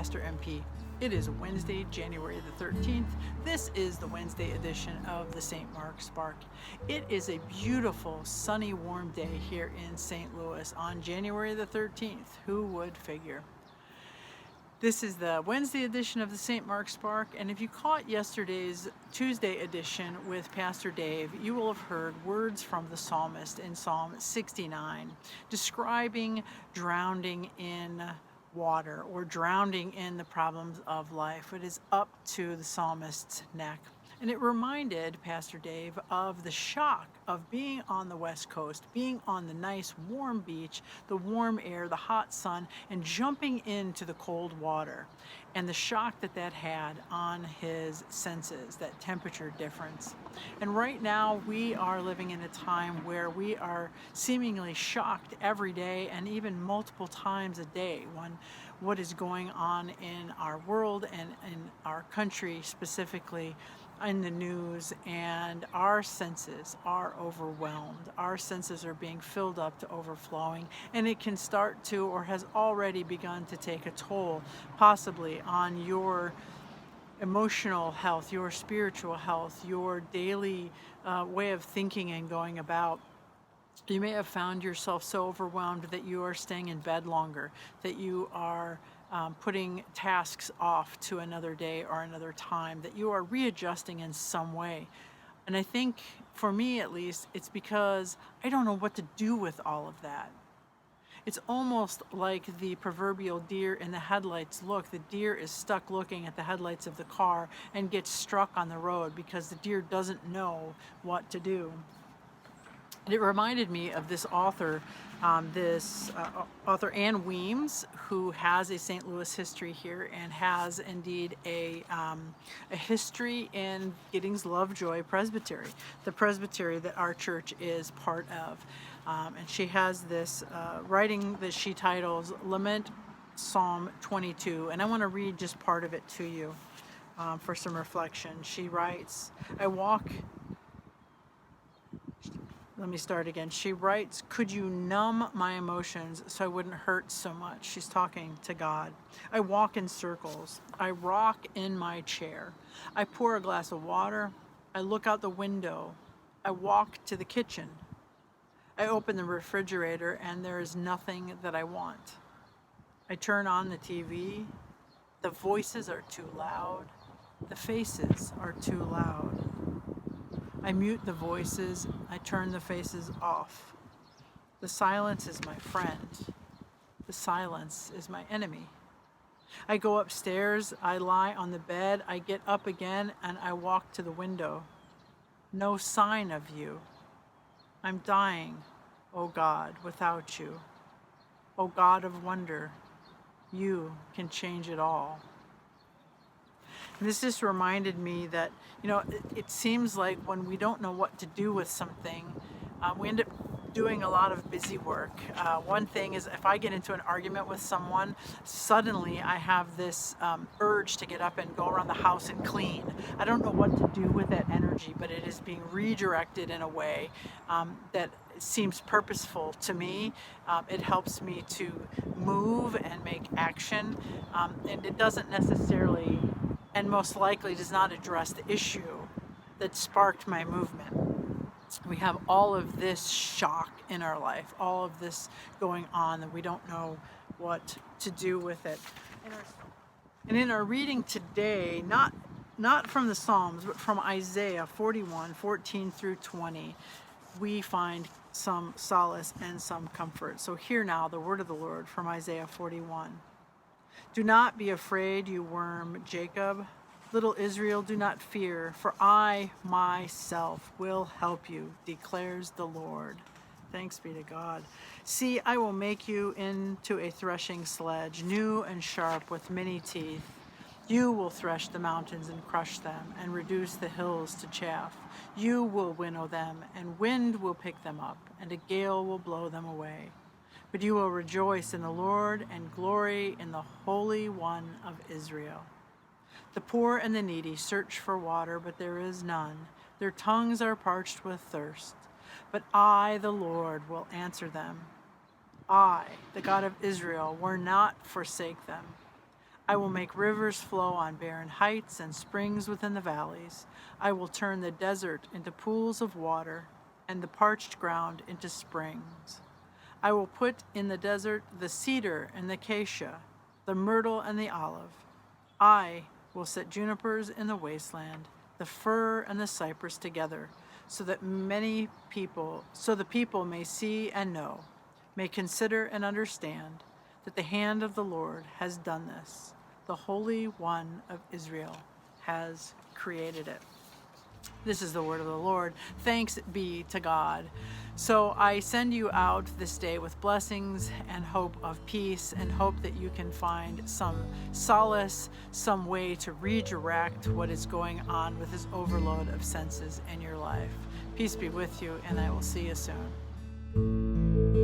Pastor MP. It is Wednesday, January the 13th. This is the Wednesday edition of the St. Mark Spark. It is a beautiful, sunny, warm day here in St. Louis on January the 13th. Who would figure? This is the Wednesday edition of the St. Mark Spark, and if you caught yesterday's Tuesday edition with Pastor Dave, you will have heard words from the psalmist in Psalm 69 describing drowning in water or drowning in the problems of life. It is up to the psalmist's neck. And it reminded Pastor Dave of the shock of being on the West Coast, being on the nice warm beach, the warm air, the hot sun, and jumping into the cold water. And the shock that that had on his senses, that temperature difference. And right now we are living in a time where we are seemingly shocked every day and even multiple times a day when what is going on in our world and in our country specifically in the news, and our senses are overwhelmed. Our senses are being filled up to overflowing, and it can start to or has already begun to take a toll possibly on your emotional health, your spiritual health, your daily way of thinking and going about. You may have found yourself so overwhelmed that you are staying in bed longer, that you are putting tasks off to another day or another time, that you are readjusting in some way. And I think, for me at least, it's because I don't know what to do with all of that. It's almost like the proverbial deer in the headlights look. The deer is stuck looking at the headlights of the car and gets struck on the road because the deer doesn't know what to do. It reminded me of this author, author Ann Weems, who has a St. Louis history here and has indeed a history in Giddings Lovejoy Presbytery, the presbytery that our church is part of. And she has this writing that she titles Lament Psalm 22, and I want to read just part of it to you for some reflection. She writes, Let me start again. She writes, could you numb my emotions so I wouldn't hurt so much? She's talking to God. I walk in circles. I rock in my chair. I pour a glass of water. I look out the window. I walk to the kitchen. I open the refrigerator and there is nothing that I want. I turn on the TV. The voices are too loud. The faces are too loud. I mute the voices, I turn the faces off. The silence is my friend. The silence is my enemy. I go upstairs, I lie on the bed, I get up again, and I walk to the window. No sign of you. I'm dying, O God, without you. O God of wonder, you can change it all. And this just reminded me that, it seems like when we don't know what to do with something, we end up doing a lot of busy work. One thing is if I get into an argument with someone, suddenly I have this urge to get up and go around the house and clean. I don't know what to do with that energy, but it is being redirected in a way that seems purposeful to me. It helps me to move and make action, and it doesn't necessarily, and most likely does not address the issue that sparked my movement. We have all of this shock in our life, all of this going on that we don't know what to do with it. And in our reading today, not from the Psalms, but from Isaiah 41:14 through 20, we find some solace and some comfort. So hear now the word of the Lord from Isaiah 41. Do not be afraid, you worm Jacob. Little Israel, do not fear, for I myself will help you, declares the Lord. Thanks be to God. See, I will make you into a threshing sledge, new and sharp with many teeth. You will thresh the mountains and crush them, and reduce the hills to chaff. You will winnow them, and wind will pick them up, and a gale will blow them away. But you will rejoice in the Lord and glory in the Holy One of Israel. The poor and the needy search for water, but there is none. Their tongues are parched with thirst. But I, the Lord, will answer them. I, the God of Israel, will not forsake them. I will make rivers flow on barren heights and springs within the valleys. I will turn the desert into pools of water and the parched ground into springs. I will put in the desert the cedar and the acacia, the myrtle and the olive. I will set junipers in the wasteland, the fir and the cypress together, so that the people may see and know, may consider and understand that the hand of the Lord has done this. The Holy One of Israel has created it. This is the word of the Lord. Thanks be to God. So I send you out this day with blessings and hope of peace, and hope that you can find some solace, some way to redirect what is going on with this overload of senses in your life. Peace be with you, and I will see you soon.